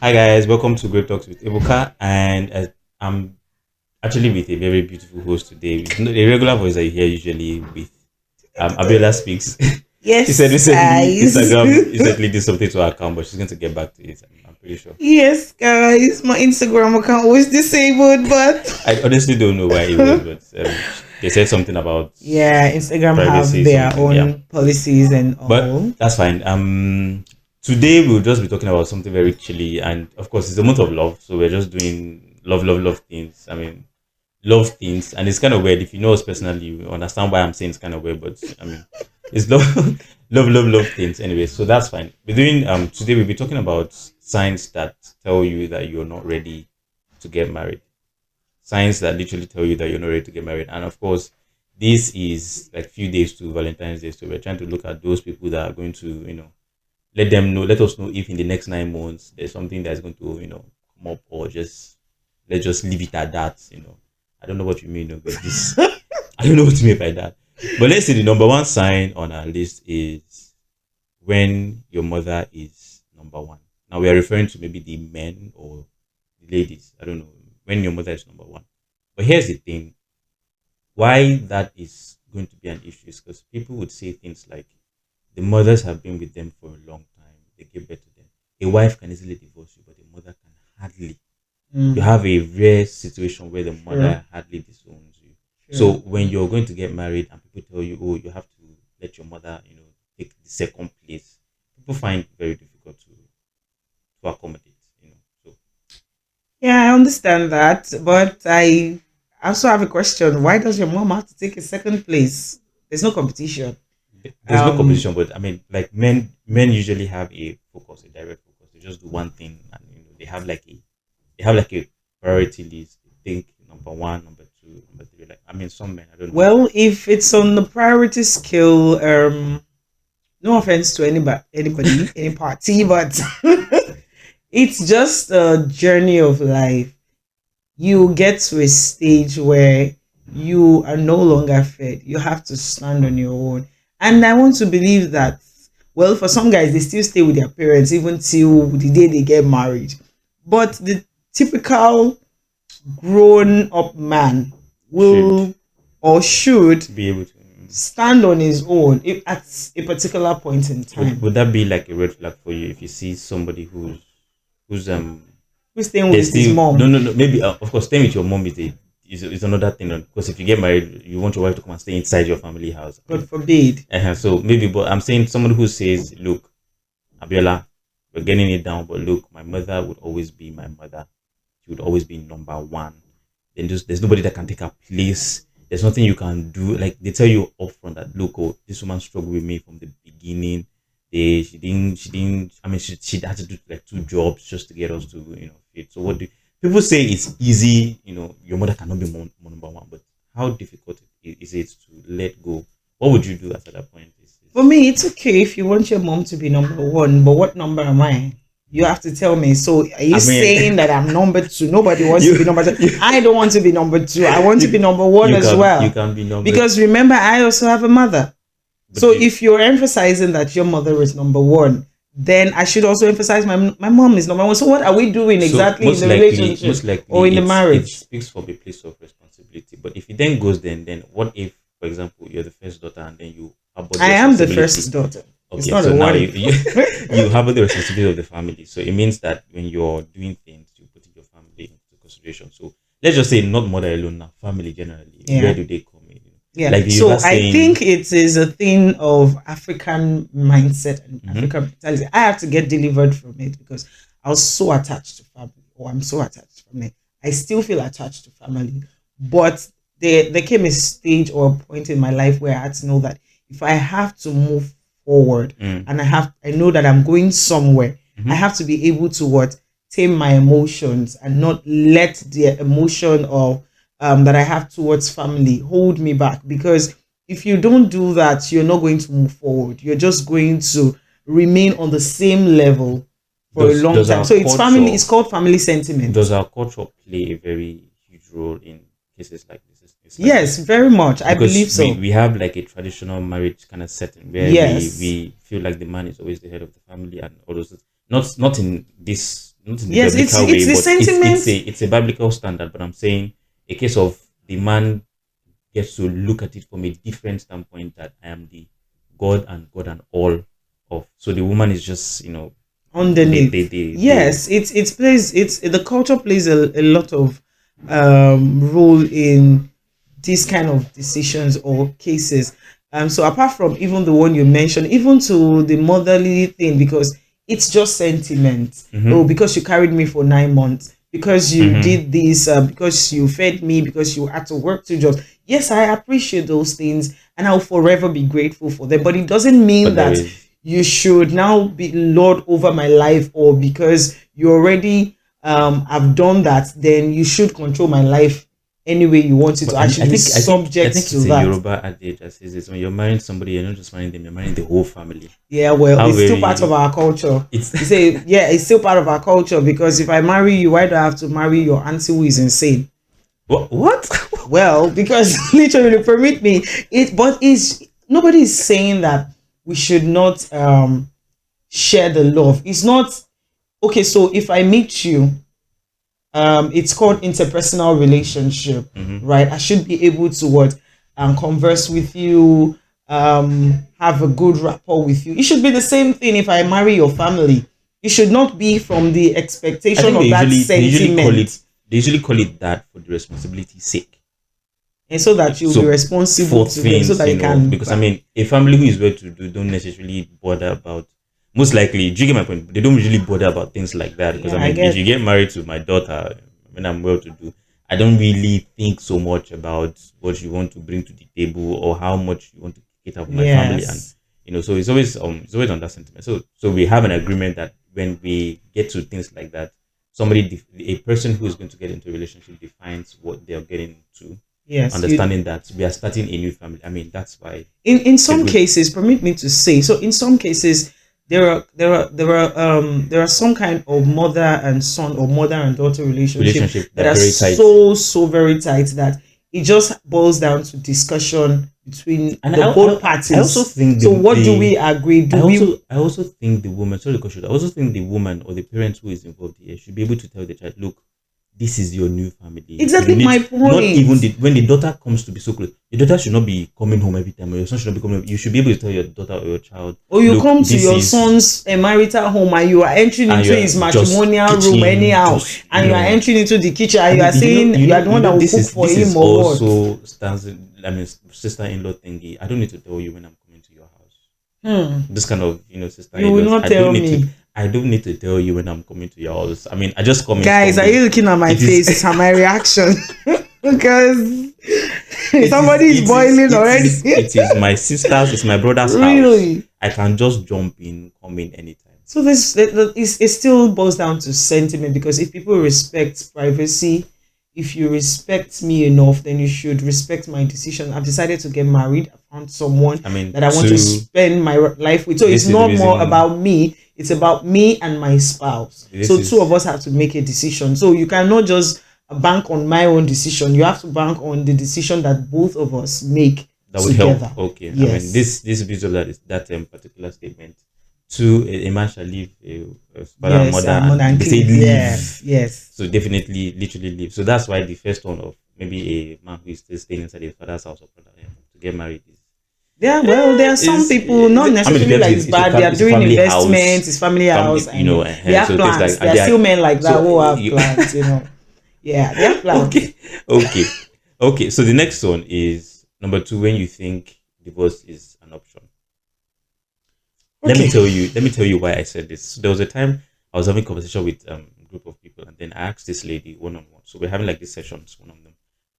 Hi guys, welcome to Great Talks with Ebuka, and I'm actually with a very beautiful host today. It's not a regular voice that you hear usually with Abiola speaks. She said Yes, recently guys. Instagram recently did something to her account, but she's going to get back to it. I'm pretty sure. Yes, guys. My Instagram account was disabled, I but honestly don't know why it was, but they said something about yeah, Instagram have privacy, their something. Yeah, own policies and but all. that's fine. Today we'll just be talking about something very chilly, and of course it's a month of love, so we're just doing love things. I mean, love things, and it's kind of weird. If you know us personally, you understand why I'm saying it's kind of weird, but I mean, it's love, love things. Anyway, so that's fine. We're doing today. We'll be talking about signs that tell you that you're not ready to get married. Signs that literally tell you that you're not ready to get married, and of course, this is like few days to Valentine's Day, so we're trying to look at those people that are going to, let them know, let us know if in the next 9 months there's something that's going to, come up, or just let's just leave it at that. I don't know what you mean with this. I don't know what you mean by that. But let's say the number one sign on our list is when your mother is number one. Now we are referring to maybe the men or the ladies. I don't know. When your mother is number one. But here's the thing, why that is going to be an issue is because people would say things like the mothers have been with them for a long time, they give birth to them. A wife can easily divorce you, but a mother can hardly. You Mm, have a rare situation where the sure, mother hardly disowns you. So sure. when you're going to get married and people tell you, oh, you have to let your mother, take the second place, people find it very difficult to accommodate. So Yeah, I understand that, but I also have a question. Why does your mom have to take a second place? There's no competition. there's no Um, competition, but I mean, like men usually have a focus, a direct focus. They just do one thing, and they have like a priority list. They think number one, number two, number three. Like, I mean, some men, I don't know. well, if it's on the priority scale, no offense to anybody, any party, but it's just a journey of life. You get to a stage where you are no longer fed. You have to stand on your own. And I want to believe that, well, for some guys, they still stay with their parents even till the day they get married. But the typical grown up man Should will or should be able to. stand on his own if at a particular point in Would time. would that be like a red flag for you if you see somebody who's Who's staying they with his still no mom? no no maybe of course staying with your mom is another thing, because if you get married you want your wife to come and stay inside your family house. I God mean, forbid. so maybe, but I'm saying someone who says, look, Abiola, we're getting it down, but look, my mother would always be my mother. She would always be number one. Then there's nobody that can take her place. There's nothing you can do. Like, they tell you upfront that, look, oh, this woman struggled with me from the beginning. She didn't. I mean, she had to do like two jobs just to get us to, fit. So what do people say? It's easy. Your mother cannot be number one, but how difficult is it to let go? What would you do at that point? For me, it's okay if you want your mom to be number one, but what number am I? You have to tell me. So, are you I mean, saying that I'm number two? Nobody wants to you be number two. you I don't want to be number two. I want to be you number one you as can well. be number, Because remember, I also have a mother. but So, if you're emphasizing that your mother is number one, then I should also emphasize my mom is number one. So, what are we doing so exactly in the most relationship or likely in the it marriage? speaks from a place of responsibility. But if it then goes, then what if, for example, you're the first daughter and then you abort the I am the responsibility? first daughter. It's Okay, not so a now what you if. you, you have the responsibility of the family. So it means that when you're doing things, you put your family into consideration. So let's just say not mother alone now, family generally. Where Yeah. do they come in? Yeah. Like the So universe I saying, think it is a thing of African mindset and mm-hmm, African mentality. I have to get delivered from it because I was so attached to family, or I'm so attached to family. I still feel attached to family. But there came a stage or a point in my life where I had to know that if I have to move forward mm, and I know that I'm going somewhere, I mm-hmm. have to be able to what tame my emotions and not let the emotion of that I have towards family hold me back. Because if you don't do that, you're not going to move forward. You're just going to remain on the same level for a does long does time. our So it's family. culture It's called family does sentiment. our culture play a very huge role in cases like this? It's like Yes, this very much. I because believe we so. we have like a traditional marriage kind of setting where we Yes. we feel like the man is always the head of the family and all those things. Not in this, not in the Yes, biblical it's way, the but sentiment it's a biblical standard. But I'm saying a case of the man gets to look at it from a different standpoint, that I am the God and all of. So the woman is just, underneath. they Yes, it plays it's the culture plays a lot of role in these kind of decisions or cases. So apart from even the one you mentioned, even to the motherly thing, because it's just sentiment. Oh, mm-hmm, because you carried me for 9 months, because you mm-hmm. did this, because you fed me, because you had to work 2 jobs. Yes, I appreciate those things, and I'll forever be grateful for them. But it doesn't mean But there that is, you should now be lord over my life, or because you already have done that, then you should control my life any way you want it to. but I should be I subject think to it's a that. Yoruba adage that says this: when you're marrying somebody, you're not just marrying them, you're marrying the whole family. Yeah, well, How it's still part of very our culture. it's You say, yeah, it's still part of our culture, because if I marry you, why do I have to marry your auntie who is insane? what? Well, because literally, permit me, but is nobody is saying that we should not share the love. It's not okay. So if I meet you, it's called interpersonal relationship, hmm right? I should be able to what converse with you, have a good rapport with you. It should be the same thing if I marry your family. It should not be from the I expectation think of that they usually call it sentiment, that for the responsibility's sake. and so that you'll be So responsible for to them, so things, that you can. because I mean, a family who is well to do don't necessarily bother about. Most likely, do you get my point? They don't usually bother about things like that, because I Yeah, I mean, if get. you get married to my daughter when I'm well to do, I don't really think so much about what you want to bring to the table or how much you want to get out of my family, and Yes, so it's always on that sentiment. So we have an agreement that when we get to things like that, a person who is going to get into a relationship defines what they're getting into, yes. You understanding that we are starting a new family. I mean, that's why in it's a some good cases, permit me to say, so in some cases there are some kind of mother and son or mother and daughter relationship relationship that that are very tight. so very tight that it just boils down to discussion between And the both I also parties. think So what do we agree? Do we I also think the woman, sorry, Koshu, I also think the woman or the parent who is involved here should be able to tell the child, look, this is your new family. You exactly need my not even point? when the daughter comes to be so close, your daughter should not be coming home every time, or your son should not be coming home. You should be able to tell your daughter or your child, Or you look, come to this your is, son's marital home and you are entering and into you're his just matrimonial room kitchen, anyhow, just, and you are entering into the kitchen and I you mean, are saying you are the one that will this cook is for him or what? stands. I mean, sister-in-law thingy. I don't need to tell you when I'm coming to your house. Hmm. This kind of You will sister-in-laws. not tell me. I don't need to tell you when I'm coming to your house. I mean, I just come in Guys, are stumbling. you looking at my It is face? At my reaction? Because somebody is boiling already. it is my sister's, it's my brother's house. Really? I can just jump in, come in anytime. So this it still boils down to sentiment, because if people respect privacy, if you respect me enough, then you should respect my decision. I've decided to get married. I found someone I mean, that I want to spend my life with. So it's this is the not more reason. about me, it's about me and my spouse. This So two of is us have to make a decision. So you cannot just bank on my own decision. You have to bank on the decision that both of us make that would help. together. Okay, I mean, Yes. this bit of that particular statement. Two, a man shall leave a father and Yes, mother, Mother and and they say King. Yeah. leave. Yes. So definitely, literally leave. So that's why the first one of maybe a man who is still staying inside his father's house or brother, to get married Yeah, well, there are some people, not I mean, to be necessarily honest, like it's bad. They are it's a doing family house, investments, it's family family, house. I know they have so things plans. like There are they still are, men like that so who have plans. Yeah, they have plans. okay, okay, okay. So the next one is number two. When you think divorce is an option, Okay. let me tell you why I said this. So there was a time I was having a conversation with a group of people, and then I asked this lady one on one. So we're having like these sessions, one on them.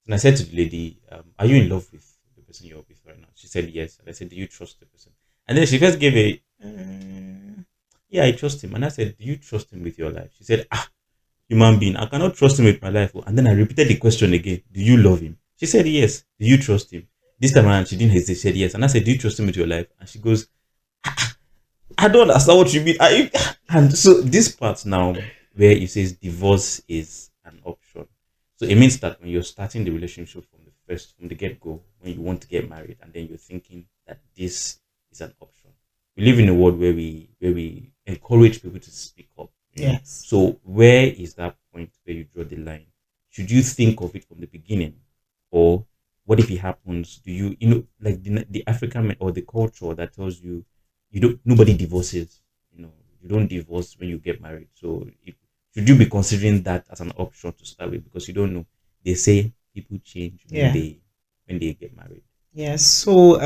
And I said to the lady, "Are you in love with the person you're with right now?" She said yes, and I said, "Do you trust the person?" And then she first gave yeah, I trust him. And I said, "Do you trust him with your life?" She said, "Ah, human being, I cannot trust him with my life." And then I repeated the question again, "Do you love him?" She said, "Yes." "Do you trust him?" This time around, she didn't hesitate. She said, "Yes." And I said, "Do you trust him with your life?" And she goes, "I don't understand what you mean." And so this part now, where it says divorce is an option. So it means that when you're starting the relationship from the get go, when you want to get married, and then you're thinking that this is an option. We live in a world where we encourage people to speak up. Yes. So where is that point where you draw the line? Should you think of it from the beginning, or what if it happens? Do you, like the African or the culture that tells you, nobody divorces. You don't divorce when you get married. So should you be considering that as an option to start with, because you don't know? They say people change when Yeah. they get married. Yes. So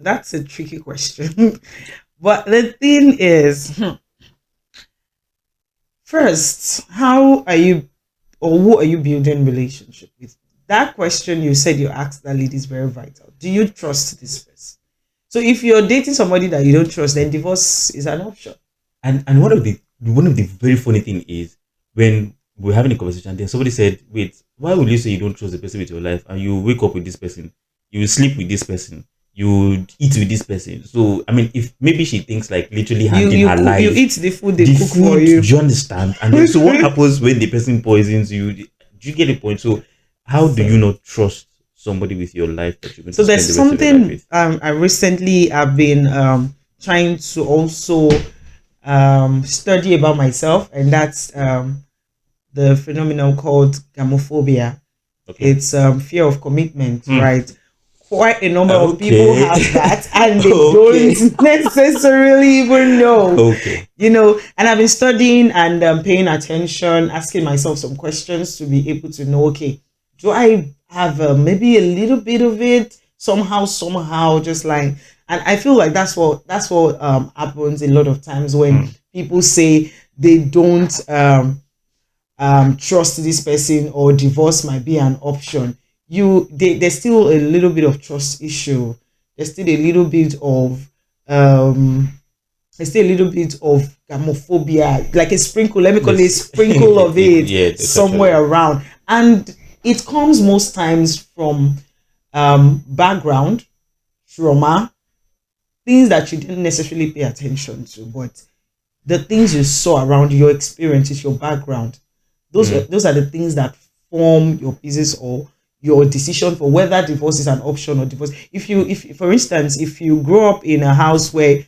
that's a tricky question. But the thing is, first, how are you or who are you building relationship with? That question you said you asked that lady is very vital. Do you trust this person? So if you're dating somebody that you don't trust, then divorce is an option. And one of the very funny thing is, when we're having a conversation, then somebody said, "Wait, why would you say you don't trust the person with your life, and you wake up with this person, you sleep with this person, you eat with this person?" So I mean, if maybe she thinks like literally You handing you her cook, you life, eat the food they the cook for food. Do you. you understand? And then, so what happens when the person poisons you? Do you get the point? So how do you So not trust somebody with your life that you're going so to there's spend the rest of your life something with? I recently have been trying to also study about myself, and that's the phenomenon called gamophobia. Okay. It's fear of commitment, Hmm. right? Quite a number of people Okay. have that, and they Okay. don't necessarily even know, Okay. And I've been studying and paying attention, asking myself some questions to be able to know, okay, do I have maybe a little bit of it somehow, just like, and I feel like that's what happens a lot of times when Hmm. people say they don't trust this person or divorce might be an option. There's still a little bit of trust issue. There's still a little bit of um there's still a little bit of gamophobia, like a sprinkle, let me call it a This, sprinkle of it yeah, it's somewhere actually. around. And it comes most times from background, trauma, things that you didn't necessarily pay attention to, but the things you saw around your experiences, your background, Mm, those are the things that form your business or your decision for whether divorce is an option or divorce. If for instance, if you grow up in a house where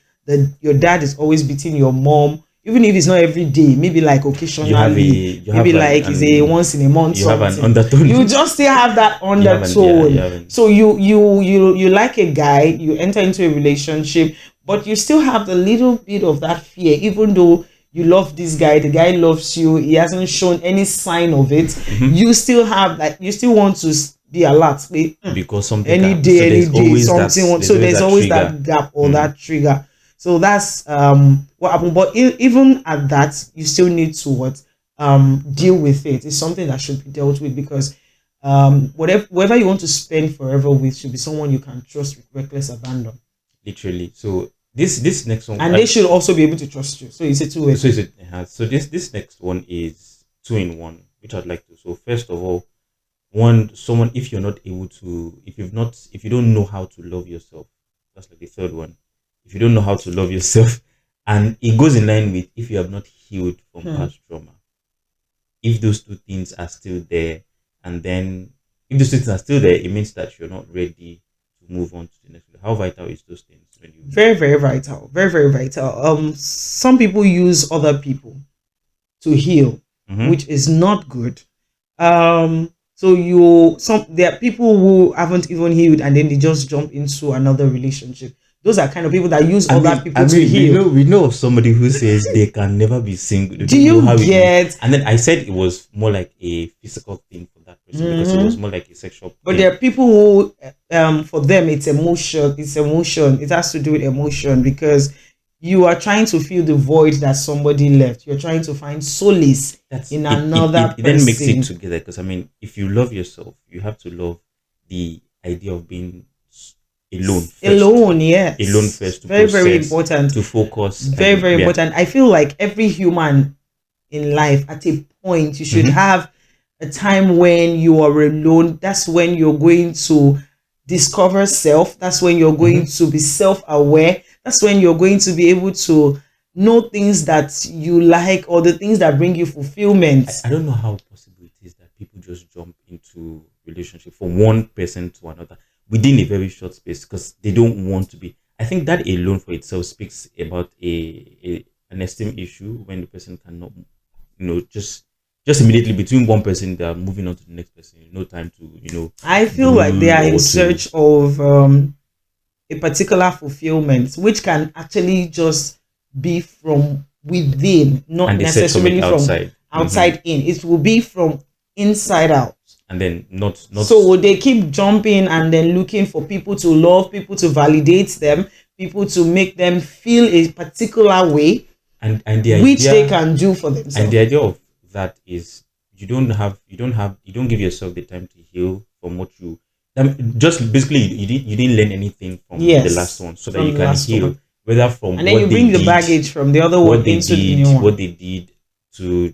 your dad is always beating your mom, even if it's not every day, maybe like occasionally, you maybe have like it's a once in a month an something, undertone. you just still have that You undertone. have an. So you like a guy, you enter into a relationship, but you still have the little bit of that fear, even though you love this guy, the guy loves you, he hasn't shown any sign of it. Mhm. You still have, like, you still want to be alert, Because something can any happen. So day, there's always that. something, There's so always there's that always trigger. that gap or Mm, that trigger. So that's what happened. But even at that, you still need to what deal with it. It's something that should be dealt with, because whatever you want to spend forever with should be someone you can trust with reckless abandon. literally. So this next one. And they should also be able to trust you. So it's a two-way So is thing. it? So this next one is two in one, which I'd like to. So first of all, one, someone, if you're not able to, if you don't know how to love yourself, that's like the third one. If you don't know how to love yourself, and it goes in line with, if you have not healed from Hmm. past trauma. If those two things are still there, and then if those two things are still there, it means that you're not ready to move on to the next level. How vital is those things when you? Very, very vital. Very, very vital. Some people use other people to heal, Mm-hmm. which is not good. So there are people who haven't even healed and then they just jump into another relationship. Those are kind of people that use other I people to mean, heal. we know of somebody who says they can never be single. They Do don't know you how it is. get? And then I said it was more like a physical thing for that person, because it was Mhm. more like a sexual But thing. there are people who, for them, it's emotion. It's emotion. It has to do with emotion, because you are trying to fill the void that somebody left. You're trying to find solace That's in it. another It then makes it person. together, because I mean, if you love yourself, you have to love the idea of being alone first, Alone, alone yes. first, to Very, very process, important. to focus, Very, and very yeah. important. I feel like every human in life, at a point, you should Mm-hmm. have a time when you are alone. That's when you're going to discover self. That's when you're going Mm-hmm. to be self-aware. That's when you're going to be able to know things that you like, or the things that bring you fulfillment. I don't know how possible it is that people just jump into relationship from one person to another within a very short space, because they don't want to be. I think that alone for itself speaks about an esteem issue, when the person cannot just immediately between one person, they are moving on to the next person. No time to I feel like they brood are in or to. search of a particular fulfillment, which can actually just be from within, not And they search from it necessarily from outside. outside in. It will be from inside out. And then not So they keep jumping and then looking for people to love, people to validate them, people to make them feel a particular way, and the which they idea can do for and themselves. the idea of that is you don't give yourself the time to heal from what you just basically you didn't learn anything from the last Yes, one so that you from the can last heal one. whether from And then you bring the baggage from the other one into the new one. what they did to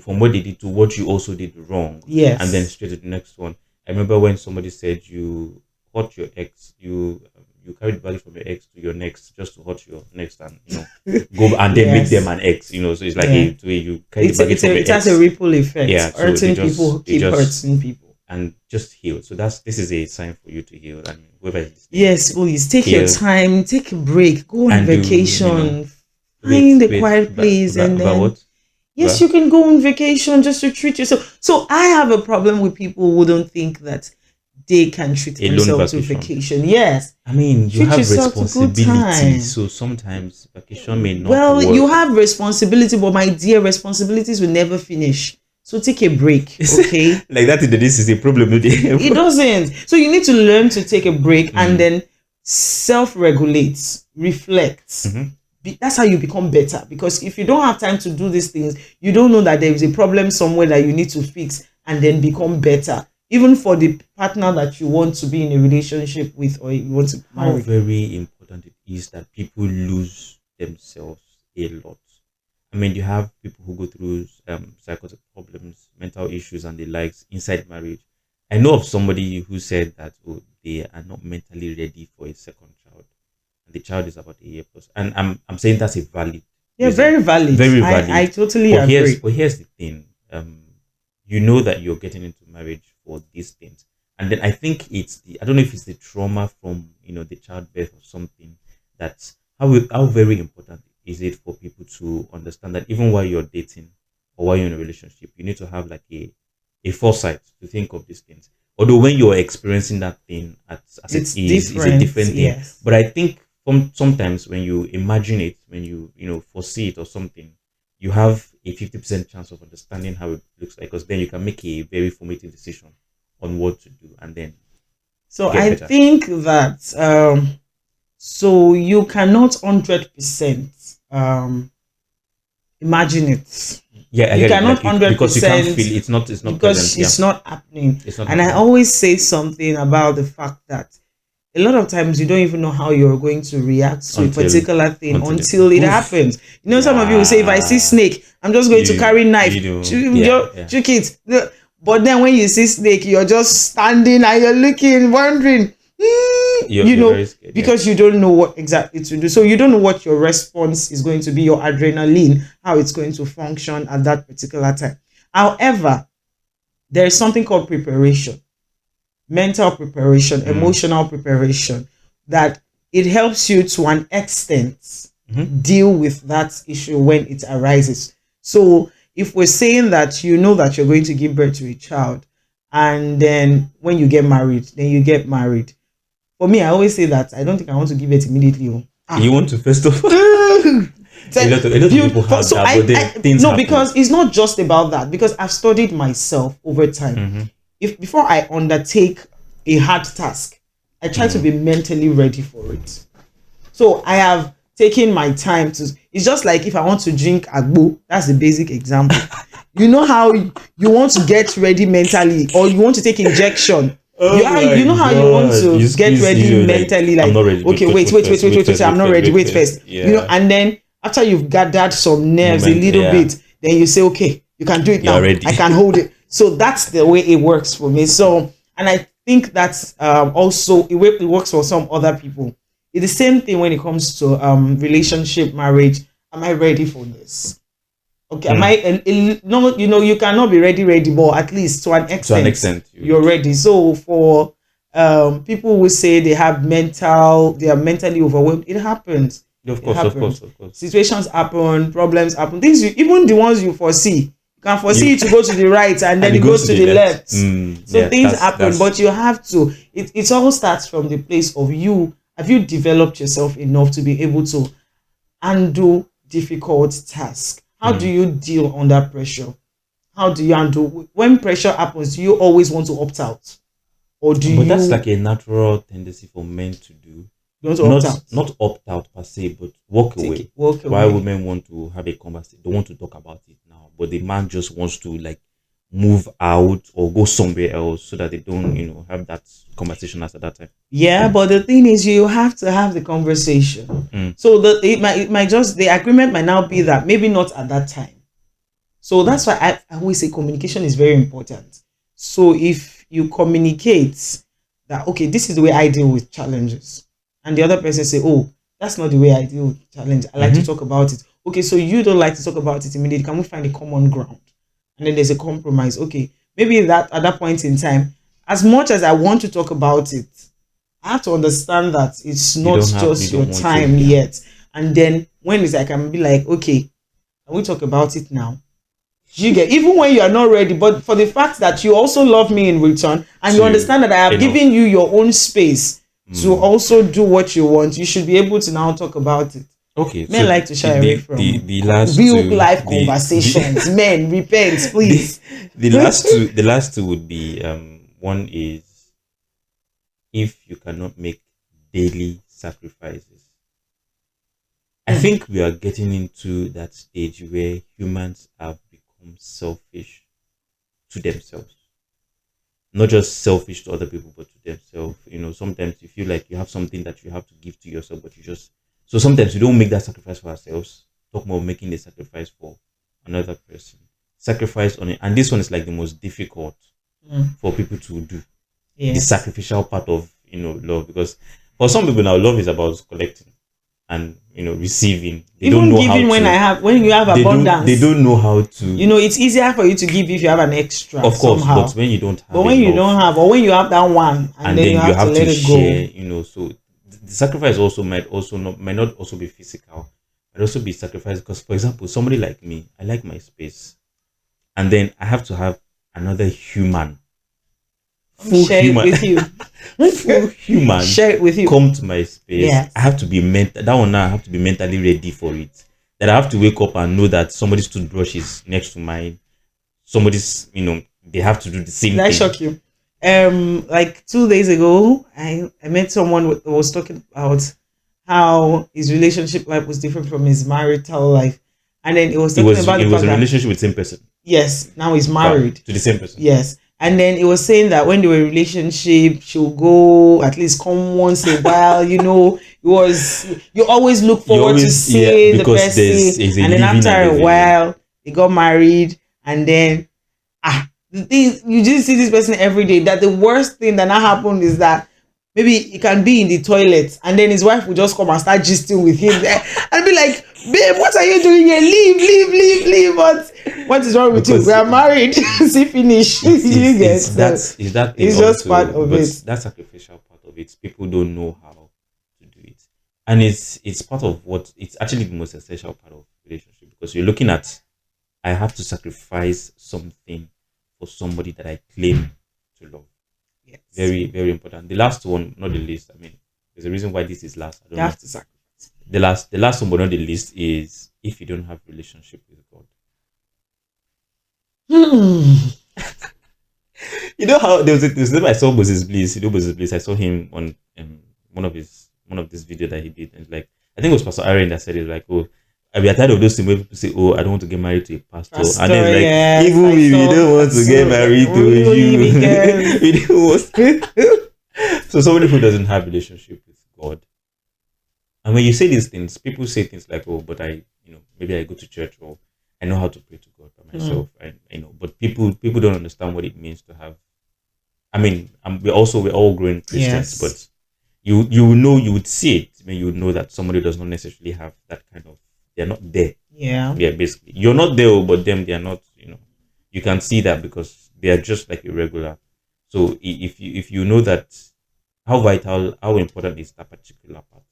from what they did to what you also did wrong, and then Yes. straight to the next one. I remember when somebody said you hurt your ex, you carried baggage from your ex to your next just to hurt your next, and go and then make them Yes. an ex. So it's like Yeah. a way you carry the baggage from your It has a ex. ripple effect. Yeah, so Hurting people they keep just hurting people. and just heal. So this is a sign for you to heal. I mean, whoever is listening, Yes, please take your heal time, take a break, go on and do vacation, find wait, a quiet place, and about then what? yes, But you can go on vacation just to treat yourself. So I have a problem with people who don't think that they can treat a lone themselves to vacation. vacation. Yes, I mean, you treat have yourself to good responsibilities, time. so sometimes vacation may not Well, you work. have responsibility, but my dear, responsibilities will never finish. So take a break, okay? Like that, this is a problem. No dey? It doesn't. So you need to learn to take a break and Mm, then self-regulate, reflect. mhm. That's how you become better. Because if you don't have time to do these things, you don't know that there is a problem somewhere that you need to fix and then become better. Even for the partner that you want to be in a relationship with or you want to How marry. very important it is that people lose themselves a lot. I mean, you have people who go through psychotic problems, mental issues, and the likes inside marriage. I know of somebody who said that they are not mentally ready for a second child, and the child is about a year plus. And I'm saying that's a valid Yeah, reason, very valid. very I valid. totally agree. But here's the thing. You know that you're getting into marriage for these things, and then I think I don't know if it's the trauma from the childbirth or something. That's how very important is it for people to understand that even while you're dating or while you're in a relationship, you need to have like a foresight to think of these things. Although when you're experiencing that thing as it It's is a different. different thing. Yes. But I think sometimes when you imagine it, when you foresee it or something, you have a 50% chance of understanding how it looks like, because then you can make a very formative decision on what to do and then So get I better. think that so you cannot 100% imagine it. Yeah, I You get it. cannot Like hundred because you can't feel percent it's not present. because Yeah, it's not happening. it's not And I happening. always say something about the fact that a lot of times you don't even know how you're going to react to a until particular thing until it until it poof. happens. You know, some of you will say, if I see Yeah, snake, I'm just going to carry knife, yeah, yeah. shoot it. But then when you see snake, you're just standing and you're looking, wondering, You're very scared. Yeah. because you don't know what exactly to do. So you don't know what your response is going to be, your adrenaline, how it's going to function at that particular time. However, there is something called preparation, mental preparation, Mm. emotional preparation, that it helps you to an extent Mm-hmm. deal with that issue when it arises. So if we're saying that you know that you're going to give birth to a child, and then when you get married, then you get married. For me, I always say that I don't think I want to give it immediately. Oh. You want to first of all, a lot of people have So that, but then things no, happen. because it's not just about that. Because I've studied myself over time. Mm-hmm. If before I undertake a hard task, I try to Mm. be mentally ready for it. So I have taken my time to. It's just like if I want to drink agbo. That's the basic example. You know how you want to get ready mentally, or you want to take injection. Oh You know my how you want God. to You get squeeze ready you like, mentally, I'm like not ready. okay, wait, I'm not ready, wait first. Yeah. And then after you've gathered some nerves a little Yeah. bit, then you say, okay, you can do it now. You're ready. I can hold it. So that's the way it works for me. So, and I think that's also it works for some other people. It's the same thing when it comes to relationship, marriage. Am I ready for this? Okay, am I? No, you cannot be ready, but at least to an extent, you're ready. So for people who say they are mentally overwhelmed, it happens. Of It course, of happens. course, of course. Situations happen, problems happen. Even the ones you foresee, can You foresee it to go to the right and and then it it goes goes to to the the left. left. So Yeah, things happen, that's but you have to. It all starts from the place of you. Have you developed yourself enough to be able to handle difficult tasks? How do mm. you deal under pressure? How do you handle when pressure happens? Do you always want to opt out, or do But that's you like a natural tendency for men to do. want to opt Not out? not opt out per se, but walk Take it, away. walk Why away. women want to have a conversation, they want to talk about it now, but the man just wants to like move out or go somewhere else so that they don't, have that conversation at that time. Yeah, but the thing is, you have to have the conversation. Mm. So it might just the agreement might now be that maybe not at that time. So that's why I always say communication is very important. So if you communicate that okay, this is the way I deal with challenges, and the other person say, oh, that's not the way I deal with challenge. I like to Mm-hmm. talk about it. Okay, so you don't like to talk about it immediately. Can we find a common ground? And then there's a compromise. Okay, maybe that at that point in time, as much as I want to talk about it, I have to understand that it's You not don't have, you just your don't want to, time yeah. yet. And then when it's like, I can be like, okay, can we talk about it now? You get even when you are not ready, but for the fact that you also love me in return and you To understand that I have enough. given you your own space to Mm. also do what you want, you should be able to now talk about it. Okay, so Men like to shy away from the last real two life the conversations. Men, repent, the please. the last two would be one is if you cannot make daily sacrifices. I Mm, think we are getting into that stage where humans have become selfish to themselves. Not just selfish to other people, but to themselves. Sometimes you feel like you have something that you have to give to yourself, but you just so sometimes we don't make that sacrifice for ourselves. Talk more making a sacrifice for another person. Sacrifice on it, and this one is like the most difficult mm, for people to do. The yes. sacrificial part of love, because for some people now love is about collecting and receiving. They don't Even know how giving to. when you have They abundance, don't know how to. it's easier for you to give if you have an extra Of course, but somehow. when you don't But have when you enough, don't have, or when you have that one and and then you then you have to have let to it go. share, so the sacrifice also might not also be physical, might also be sacrifice, because for example, somebody like me, I like my space, and then I have to have another human, Let me full share it human, with you. full human Share it with you. come to my space. I Yes. have to be that one now, I have to be mentally ready for it. That I have to wake up and know that somebody's toothbrush is next to mine. Somebody's, they have to do the Did same I thing. shock you? Like 2 days ago, I met someone who was talking about how his relationship life was different from his marital life, and then it was It talking was about it the was fact a that relationship with the same person, yes, now he's but married. to the same person. Yes. And then it was saying that when they were in a relationship, she'll go at least come once a while, it was you always look You forward to always, yeah, seeing the because person, there's a and then living after and a there's a will. while they got married, and then the thing you just see this person every day. That the worst thing that now happened is that maybe he can be in the toilet and then his wife will just come and start gisting with him there and be like, babe, what are you doing here? Leave, leave, leave, leave. What is wrong with you? We Because are married. See, finish. it's You get so it's that thing it's just part also, of but it. that sacrificial part of it, people don't know how to do it, and it's part of what it's actually the most essential part of relationship, because you're looking at, I have to sacrifice something for somebody that I claim to love. Yes. Very, very important. The last one, not the least. I mean, there's a reason why this is last. I You don't know. have to sacrifice. The last one, but not the least, is if you don't have relationship with God. Hmm. You know how there was a time I saw Moses Bliss. You know Moses Bliss. I saw him on one of this video that he did, and like I think it was Pastor Aaron that said it. Like, oh, we are tired of those things where people say, oh, I don't want to get married to a pastor, and then Pastor, it's like, yes, even I if you saw don't want that to get too. married to Really, you, because we don't want. So somebody who doesn't have relationship with God, and when you say these things, people say things like, oh, but maybe I go to church, or I know how to pray to God by hmm, myself, and but people don't understand what it means to have. I mean, we're all growing Christians, yes, but you would see it. I mean, you would know that somebody does not necessarily have that kind of. They're not there. yeah. Yeah, basically, you're not there, oh, but them, they are not. You can see that because they are just like irregular. So if you know that, how important is that particular part?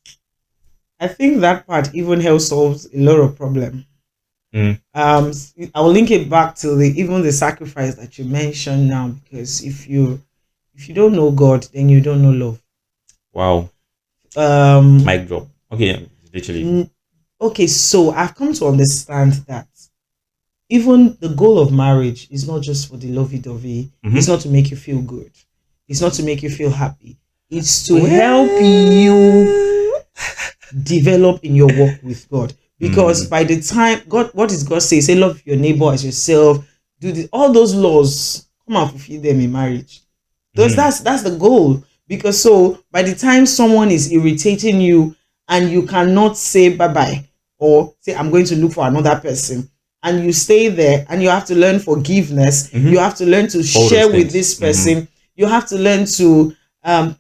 I think that part even helps solves a lot of problem. Mm. I will link it back to the even the sacrifice that you mentioned now, because if you don't know God, then you don't know love. Wow. Um, Mic drop. Okay, yeah, literally. n- okay, so I've come to understand that even the goal of marriage is not just for the lovey-dovey. It's Mm-hmm. not to make you feel good. It's not to make you feel happy. It's to help you Well. develop in your walk with God. Because Mm. by the time God, what does God say? Say, love your neighbor as yourself. Do this, all those laws. Come and fulfill them in marriage. Those Mm. that's the goal. Because so by the time someone is irritating you and you cannot say bye bye or say I'm going to look for another person, and you stay there and you have to learn forgiveness, Mm-hmm. you have to learn to All those share with things. this Mm-hmm. person, you have to learn to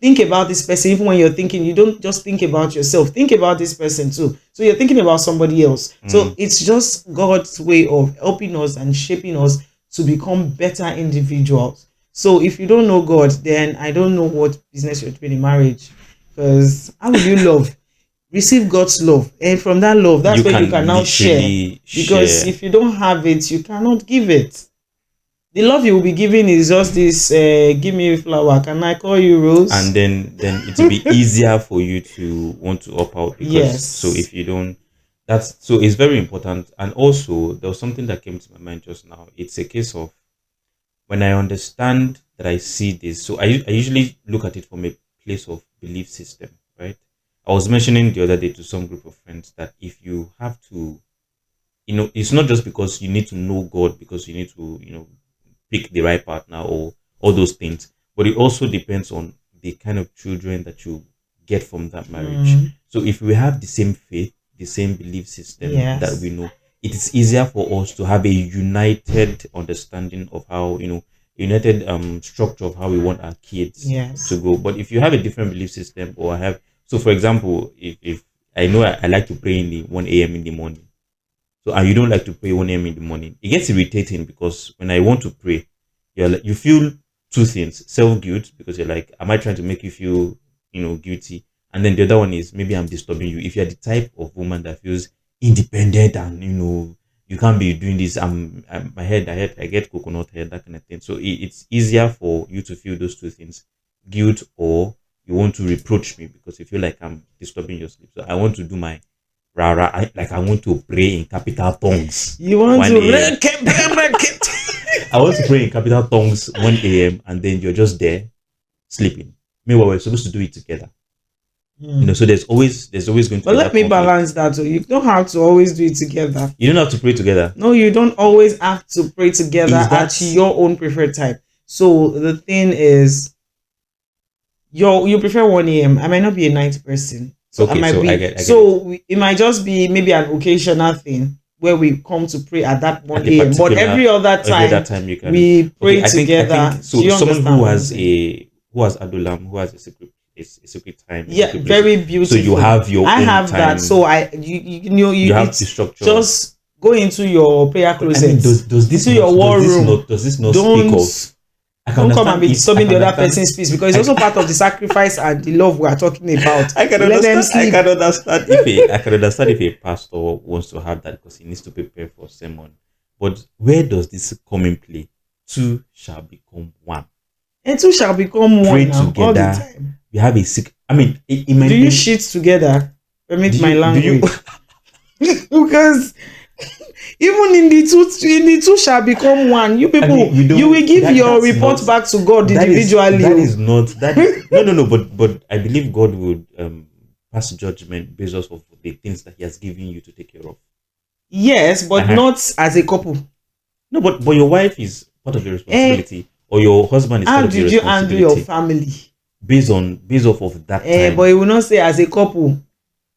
think about this person. Even when you're thinking, you don't just think about yourself, think about this person too, so you're thinking about somebody else. So Mm. it's just God's way of helping us and shaping us to become better individuals. So if you don't know God, then I don't know what business you're doing in marriage, because how will you love? Receive God's love, and from that love, that's You where you can can now share. literally Because share. if you don't have it, you cannot give it. The love you will be giving is just this, give me a flower, can I call you And rose? then it will be easier for you to want to opt out, because so Yes. if you don't, that's so it's very important. And also there was something that came to my mind just now. It's a case of when I understand that I see this, so I usually look at it from a place of belief system, right? I was mentioning the other day to some group of friends that if you have to, it's not just because you need to know God, because you need to, pick the right partner or all those things, but it also depends on the kind of children that you get from that marriage. Mm, So if we have the same faith, the same belief system that we yes. know, it is easier for us to have a united understanding of how, united structure of how we want our kids to Yes. go. But if you have a different belief system, or I have, so for example, if I know I like to pray in the 1 a.m. in the morning, so and you don't like to pray 1 a.m. in the morning, it gets irritating, because when I want to pray, you feel two things: self guilt, because you're like, am I trying to make you feel, guilty? And then the other one is, maybe I'm disturbing you. If you're the type of woman that feels independent and you can't be doing this, I'm my head, I get coconut head, that kind of thing. So it's easier for you to feel those two things: guilt, or you want to reproach me because you feel like I'm disturbing your sleep. So I want to do my rara, like I want to pray in capital tongues You want 1 a.m. to I want to pray in capital tongues 1 a.m. and then you're just there sleeping. Meanwhile, we're supposed to do it together. Mm. So there's always going to But be let that me conflict. balance that. So you don't have to always do it together. You don't have to pray together. No, you don't always have to pray together Is at that your own preferred time. So the thing is, you prefer 1 a.m. I might not be a night person. So I okay? might So I be get I get it. it might just be maybe an occasional thing where we come to pray at that At 1 a a.m. But particular every every other other time time you can. we Okay, pray I think together. Do so. you Someone understand who what I'm has saying? Adulam, who has a secret time, a Yeah, secret places. very So you beautiful. have your I own have that. So time. you know You have the it's structure. just go into your prayer But I mean, closet, does this into your not does war this room. not does this not speak Don't of? I can don't come and understand be if I disturbing can the other understand. person's peace, because it's I, also part of the sacrifice and the love we are talking about. I can You let them understand. I sleep. can understand if a pastor wants to have that because he needs to prepare for sermon. But where does this come in play? Two shall become one. And two shall become Pray one now all the together. time. We have a sick. I mean, it Do might you be. shit together? Permit Do my you? language. Because even in the two shall become one. You I mean, people, you you will don't. give That your that's report not. back to God That is individually. that Oh. is not that. No. But I believe God would pass judgment based off of the things that He has given you to take care of. Yes, but Uh-huh. not as a couple. No, but your wife is part of the Eh, responsibility, or your husband is part how of the did you handle your responsibility, family? based off of that But time. he will not say as a couple.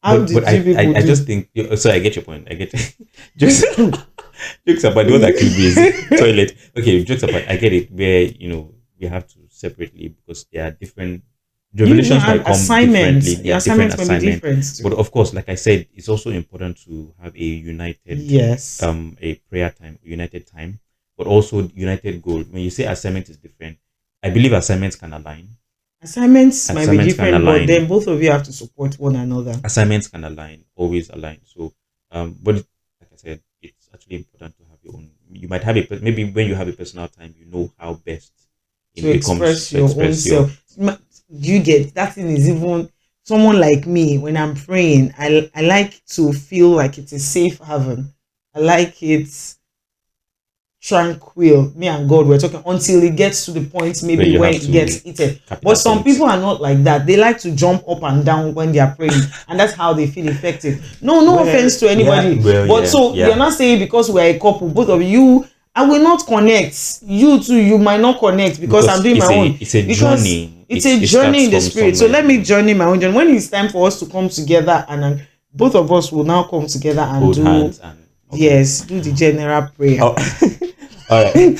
How But did you people I do? just think, so I get your point. I get it. Jokes jokes apart. The one that killed me is toilet. Okay, jokes apart. I get it. Where we have to separately because there are different You even revelations might have come differently. assignments. There Your are different assignments may be assignments, different but too. of course, like I said, it's also important to have a united Yes. a prayer time, united time, but also united goal. When you say assignment is different, I believe assignments can align. Assignments might be Assignments can different, but then align. both of you have to support one another. Assignments can align, always align. So, but like I said, it's actually important to have your own. You might have maybe when you have a personal time, you know how best To it comes express to your own express your. self. Do you get that thing? Is even someone like me when I'm praying, I like to feel like it's a safe haven. I like it tranquil. Me and God we're talking until it gets to the point Where maybe you when have it to gets heated. cap it But at some points. people are not like that. They like to jump up and down when they are praying, and that's how they feel effective. No Well, offense to yeah, anybody. well, But yeah, so you're yeah. not saying because we're a couple, both of you, I will not connect. You too, you might not connect because I'm Because doing my own. it's a Because journey. it's a It starts journey in the from spirit. So somewhere. let me journey my own journey. When it's time for us to come together and both of us will now come together and Hold do, hands and okay. yes, do the general prayer. Oh, all right.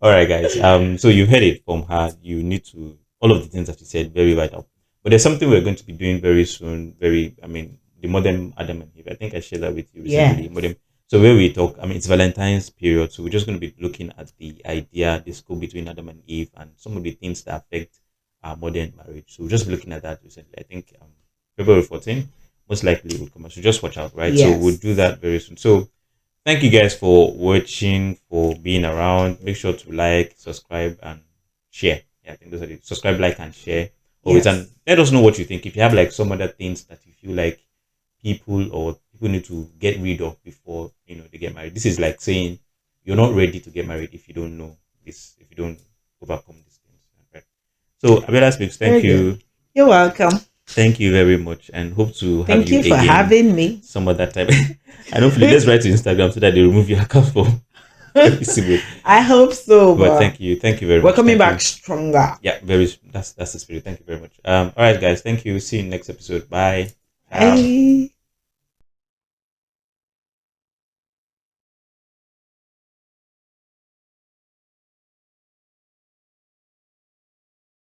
All right, guys. So you heard it from her. You need to all of the things that she said, very vital. But there's something we're going to be doing very soon. I mean, the modern Adam and Eve. I think I shared that with you Yeah. recently. Modern. So where we talk, I mean, it's Valentine's period, so we're just going to be looking at the idea, the scope between Adam and Eve, and some of the things that affect our modern marriage. So we're just looking at that recently. I think February 14th, most likely will come out. So just watch out, right? So we'll do Yes. that very soon. So thank you guys for watching, for being around. Make sure to like, subscribe, and share. Yeah, I think those are the subscribe, like, and share. Always, and Yes. let us know what you think. If you have like some other things that you feel like people need to get rid of before they get married. This is like saying you're not ready to get married if you don't know this, if you don't overcome these things. Right. So Abela speaks. Very good. You're welcome. Thank you very much, and hope to have Thank you you for again having me. some other time. And hopefully, let's write to Instagram so that they remove your account for every single. I hope so, But but thank you very we're much. coming Thank back you. stronger. Yeah, that's the spirit. Thank you very much. All right, guys. Thank you. See you in the next episode. Bye. Ciao. Bye.